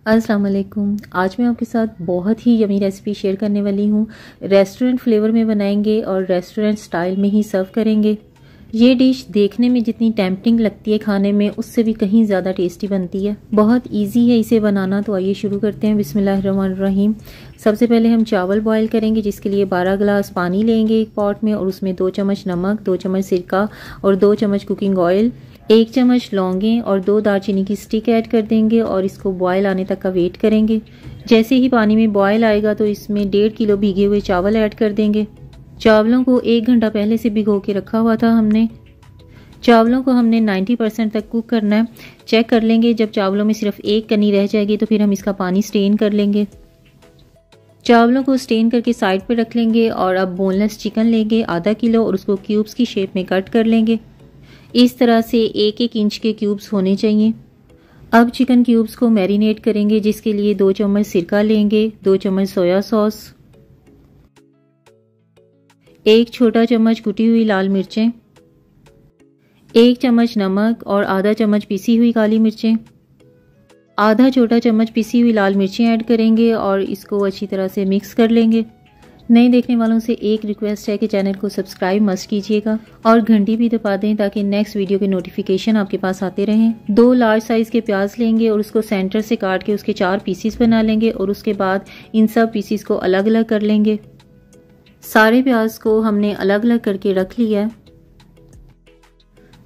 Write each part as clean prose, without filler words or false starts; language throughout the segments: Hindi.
अस्सलाम वालेकुम। आज मैं आपके साथ बहुत ही यमी रेसिपी शेयर करने वाली हूँ। रेस्टोरेंट फ्लेवर में बनाएंगे और रेस्टोरेंट स्टाइल में ही सर्व करेंगे। ये डिश देखने में जितनी टेम्पटिंग लगती है खाने में, उससे भी कहीं ज़्यादा टेस्टी बनती है। बहुत इजी है इसे बनाना, तो आइए शुरू करते हैं। बिस्मिल्लाहिर्रहमानिर्रहीम। सबसे पहले हम चावल बॉयल करेंगे, जिसके लिए 12 गिलास पानी लेंगे एक पॉट में, और उसमें 2 चम्मच नमक, 2 चम्मच सिरका और 2 चम्मच कुकिंग ऑयल, 1 चम्मच लौंगे और 2 दालचीनी की स्टिक ऐड कर देंगे और इसको बॉयल आने तक का वेट करेंगे। जैसे ही पानी में बॉयल आएगा तो इसमें 1.5 किलो भीगे हुए चावल ऐड कर देंगे। चावलों को 1 घंटा पहले से भिगो के रखा हुआ था हमने। चावलों को हमने 90% तक कुक करना है। चेक कर लेंगे, जब चावलों में सिर्फ 1 कनी रह जाएगी तो फिर हम इसका पानी स्ट्रेन कर लेंगे। चावलों को स्ट्रेन करके साइड पर रख लेंगे और अब बोनलेस चिकन लेंगे आधा किलो और उसको क्यूब्स की शेप में कट कर लेंगे। इस तरह से 1-1 इंच के क्यूब्स होने चाहिए। अब चिकन क्यूब्स को मैरिनेट करेंगे, जिसके लिए 2 चम्मच सिरका लेंगे, 2 चम्मच सोया सॉस, 1 छोटा चम्मच कुटी हुई लाल मिर्चें, 1 चम्मच नमक और आधा चम्मच पिसी हुई काली मिर्चें, आधा छोटा चम्मच पिसी हुई लाल मिर्चें ऐड करेंगे और इसको अच्छी तरह से मिक्स कर लेंगे। नए देखने वालों से एक रिक्वेस्ट है कि चैनल को सब्सक्राइब मस्ट कीजिएगा और घंटी भी दबा दें ताकि नेक्स्ट वीडियो के नोटिफिकेशन आपके पास आते रहें। 2 लार्ज साइज के प्याज लेंगे और उसको सेंटर से काट के उसके 4 पीसीस बना लेंगे और उसके बाद इन सब पीसीस को अलग अलग कर लेंगे। सारे प्याज को हमने अलग अलग करके रख लिया है।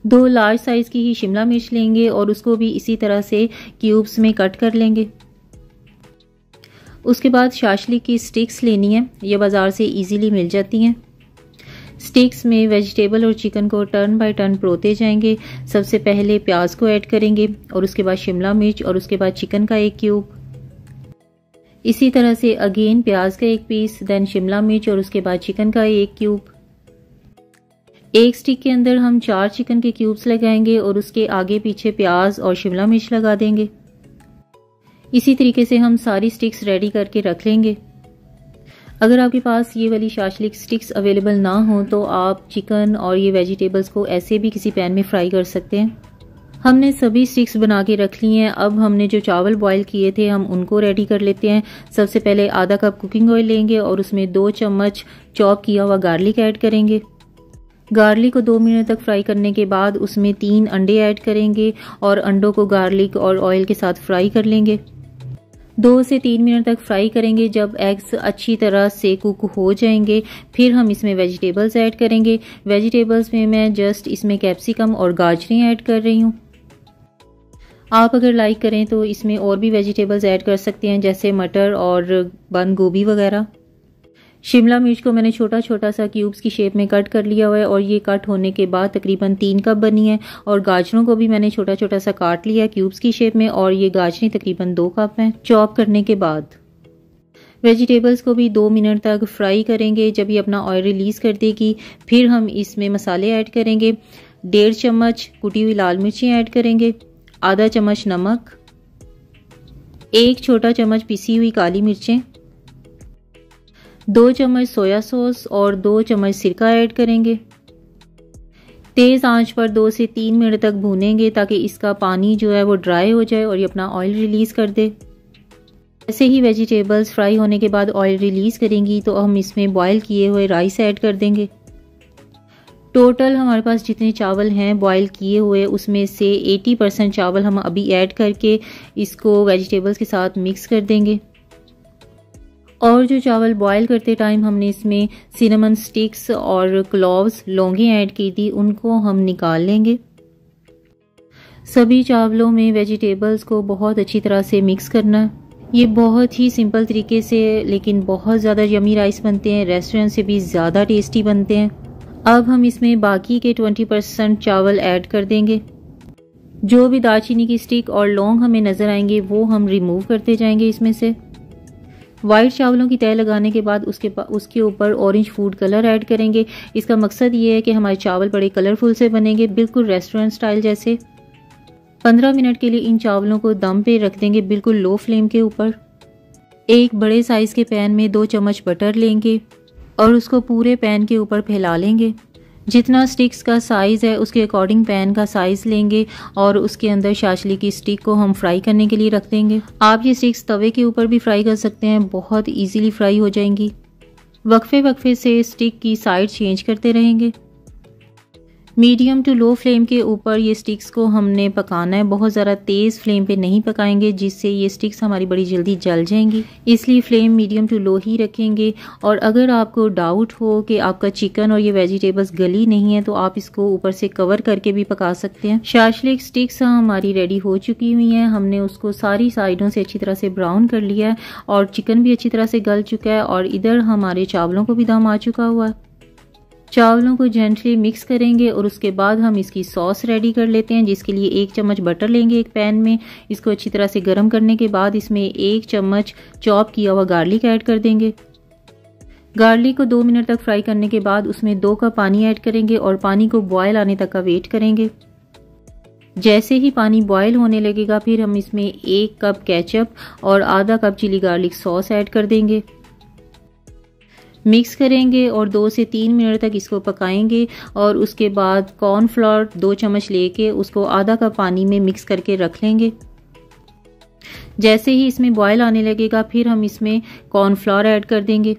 2 लार्ज साइज की ही शिमला मिर्च लेंगे और उसको भी इसी तरह से क्यूब्स में कट कर लेंगे। उसके बाद शाशलिक की स्टिक्स लेनी है, ये बाज़ार से इजीली मिल जाती हैं। स्टिक्स में वेजिटेबल और चिकन को टर्न बाय टर्न परोते जाएंगे। सबसे पहले प्याज को ऐड करेंगे और उसके बाद शिमला मिर्च और उसके बाद चिकन का 1 क्यूब। इसी तरह से अगेन प्याज का 1 पीस, देन शिमला मिर्च और उसके बाद चिकन का 1 क्यूब। एक स्टिक के अंदर हम 4 चिकन के क्यूब्स लगाएंगे और उसके आगे पीछे प्याज और शिमला मिर्च लगा देंगे। इसी तरीके से हम सारी स्टिक्स रेडी करके रख लेंगे। अगर आपके पास ये वाली शाशलिक स्टिक्स अवेलेबल ना हो तो आप चिकन और ये वेजिटेबल्स को ऐसे भी किसी पैन में फ्राई कर सकते हैं। हमने सभी स्टिक्स बना के रख ली हैं। अब हमने जो चावल बॉईल किए थे हम उनको रेडी कर लेते हैं। सबसे पहले आधा कप कुकिंग ऑयल लेंगे और उसमें 2 चम्मच चॉप किया हुआ गार्लिक ऐड करेंगे। गार्लिक को 2 मिनट तक फ्राई करने के बाद उसमें 3 अंडे ऐड करेंगे और अंडों को गार्लिक और ऑयल के साथ फ्राई कर लेंगे। 2 से 3 मिनट तक फ्राई करेंगे। जब एग्स अच्छी तरह से कुक हो जाएंगे फिर हम इसमें वेजिटेबल्स ऐड करेंगे। वेजिटेबल्स में मैं जस्ट इसमें कैप्सिकम और गाजरें ऐड कर रही हूँ। आप अगर लाइक करें तो इसमें और भी वेजिटेबल्स ऐड कर सकते हैं, जैसे मटर और बंद गोभी वगैरह। शिमला मिर्च को मैंने छोटा छोटा सा क्यूब्स की शेप में कट कर लिया हुआ है और ये कट होने के बाद तकरीबन 3 कप बनी है। और गाजरों को भी मैंने छोटा छोटा सा काट लिया है क्यूब्स की शेप में और ये गाजरें तकरीबन 2 कप हैं। चॉप करने के बाद वेजिटेबल्स को भी 2 मिनट तक फ्राई करेंगे। जब ये अपना ऑयल रिलीज कर देगी फिर हम इसमें मसाले ऐड करेंगे। 1.5 चम्मच कुटी हुई लाल मिर्चें ऐड करेंगे, आधा चम्मच नमक, 1 छोटा चम्मच पिसी हुई काली मिर्चें, 2 चम्मच सोया सॉस और 2 चम्मच सिरका ऐड करेंगे। तेज़ आंच पर 2 से 3 मिनट तक भूनेंगे ताकि इसका पानी जो है वो ड्राई हो जाए और ये अपना ऑयल रिलीज कर दे। जैसे ही वेजिटेबल्स फ्राई होने के बाद ऑयल रिलीज करेंगी तो हम इसमें बॉयल किए हुए राइस ऐड कर देंगे। टोटल हमारे पास जितने चावल हैं बॉयल किए हुए उसमें से 80% चावल हम अभी ऐड करके इसको वेजिटेबल्स के साथ मिक्स कर देंगे। और जो चावल बॉयल करते टाइम हमने इसमें सिनेमन स्टिक्स और क्लोव्स लौंगे ऐड की थी, उनको हम निकाल लेंगे। सभी चावलों में वेजिटेबल्स को बहुत अच्छी तरह से मिक्स करना है। ये बहुत ही सिंपल तरीके से लेकिन बहुत ज़्यादा यमी राइस बनते हैं, रेस्टोरेंट से भी ज़्यादा टेस्टी बनते हैं। अब हम इसमें बाकी के 20% चावल ऐड कर देंगे। जो भी दालचीनी की स्टिक और लौंग हमें नज़र आएंगे वो हम रिमूव करते जाएंगे इसमें से। वाइट चावलों की तह लगाने के बाद उसके ऊपर ऑरेंज फूड कलर ऐड करेंगे। इसका मकसद ये है कि हमारे चावल बड़े कलरफुल से बनेंगे, बिल्कुल रेस्टोरेंट स्टाइल जैसे। 15 मिनट के लिए इन चावलों को दम पे रख देंगे, बिल्कुल लो फ्लेम के ऊपर। एक बड़े साइज के पैन में 2 चम्मच बटर लेंगे और उसको पूरे पैन के ऊपर फैला लेंगे। जितना स्टिक्स का साइज़ है उसके अकॉर्डिंग पैन का साइज़ लेंगे और उसके अंदर शाशली की स्टिक को हम फ्राई करने के लिए रख देंगे। आप ये स्टिक्स तवे के ऊपर भी फ्राई कर सकते हैं, बहुत इजीली फ्राई हो जाएंगी। वक्फे वक्फे से स्टिक की साइड चेंज करते रहेंगे। मीडियम टू लो फ्लेम के ऊपर ये स्टिक्स को हमने पकाना है, बहुत ज़्यादा तेज़ फ्लेम पे नहीं पकाएंगे जिससे ये स्टिक्स हमारी बड़ी जल्दी जल जाएंगी, इसलिए फ्लेम मीडियम टू लो ही रखेंगे। और अगर आपको डाउट हो कि आपका चिकन और ये वेजिटेबल्स गली नहीं है तो आप इसको ऊपर से कवर करके भी पका सकते हैं। शाशलिक स्टिक्स हमारी रेडी हो चुकी हुई हैं, हमने उसको सारी साइडों से अच्छी तरह से ब्राउन कर लिया है और चिकन भी अच्छी तरह से गल चुका है और इधर हमारे चावलों को भी दम आ चुका हुआ है। चावलों को जेंटली मिक्स करेंगे और उसके बाद हम इसकी सॉस रेडी कर लेते हैं, जिसके लिए 1 चम्मच बटर लेंगे एक पैन में। इसको अच्छी तरह से गर्म करने के बाद इसमें 1 चम्मच चॉप किया हुआ गार्लिक ऐड कर देंगे। गार्लिक को 2 मिनट तक फ्राई करने के बाद उसमें 2 कप पानी ऐड करेंगे और पानी को बॉयल आने तक का वेट करेंगे। जैसे ही पानी बॉयल होने लगेगा फिर हम इसमें 1 कप केचप और आधा cup chilli garlic sauce add कर देंगे। मिक्स करेंगे और 2 से 3 मिनट तक इसको पकाएंगे और उसके बाद कॉर्नफ्लोर 2 चम्मच लेके उसको आधा कप पानी में मिक्स करके रख लेंगे। जैसे ही इसमें बॉयल आने लगेगा फिर हम इसमें कॉर्नफ्लोर ऐड कर देंगे।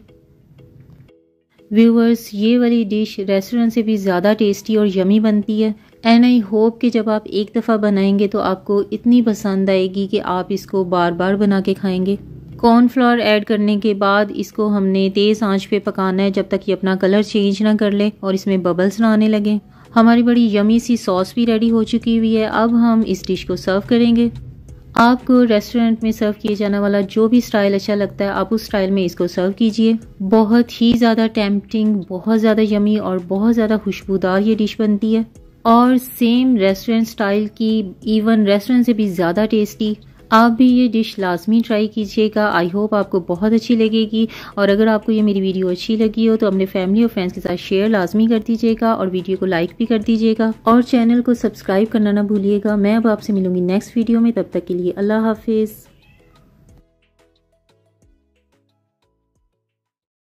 व्यूअर्स, ये वाली डिश रेस्टोरेंट से भी ज़्यादा टेस्टी और यमी बनती है एंड आई होप कि जब आप एक दफ़ा बनाएंगे तो आपको इतनी पसंद आएगी कि आप इसको बार बार बना के खाएंगे। कॉर्नफ्लोर ऐड करने के बाद इसको हमने तेज़ आंच पे पकाना है जब तक ये अपना कलर चेंज ना कर ले और इसमें बबल्स ना आने लगे। हमारी बड़ी यमी सी सॉस भी रेडी हो चुकी हुई है। अब हम इस डिश को सर्व करेंगे। आपको रेस्टोरेंट में सर्व किए जाने वाला जो भी स्टाइल अच्छा लगता है आप उस स्टाइल में इसको सर्व कीजिए। बहुत ही ज़्यादा टेम्पटिंग, बहुत ज़्यादा यमी और बहुत ज़्यादा खुशबूदार ये डिश बनती है और सेम रेस्टोरेंट स्टाइल की, इवन रेस्टोरेंट से भी ज़्यादा टेस्टी। आप भी ये डिश लाजमी ट्राई कीजिएगा। आई होप आपको बहुत अच्छी लगेगी और अगर आपको ये मेरी वीडियो अच्छी लगी हो तो अपने फैमिली और फ्रेंड्स के साथ शेयर लाजमी कर दीजिएगा और वीडियो को लाइक भी कर दीजिएगा और चैनल को सब्सक्राइब करना ना भूलिएगा। मैं अब आपसे मिलूंगी नेक्स्ट वीडियो में, तब तक के लिए अल्लाह हाफिज़।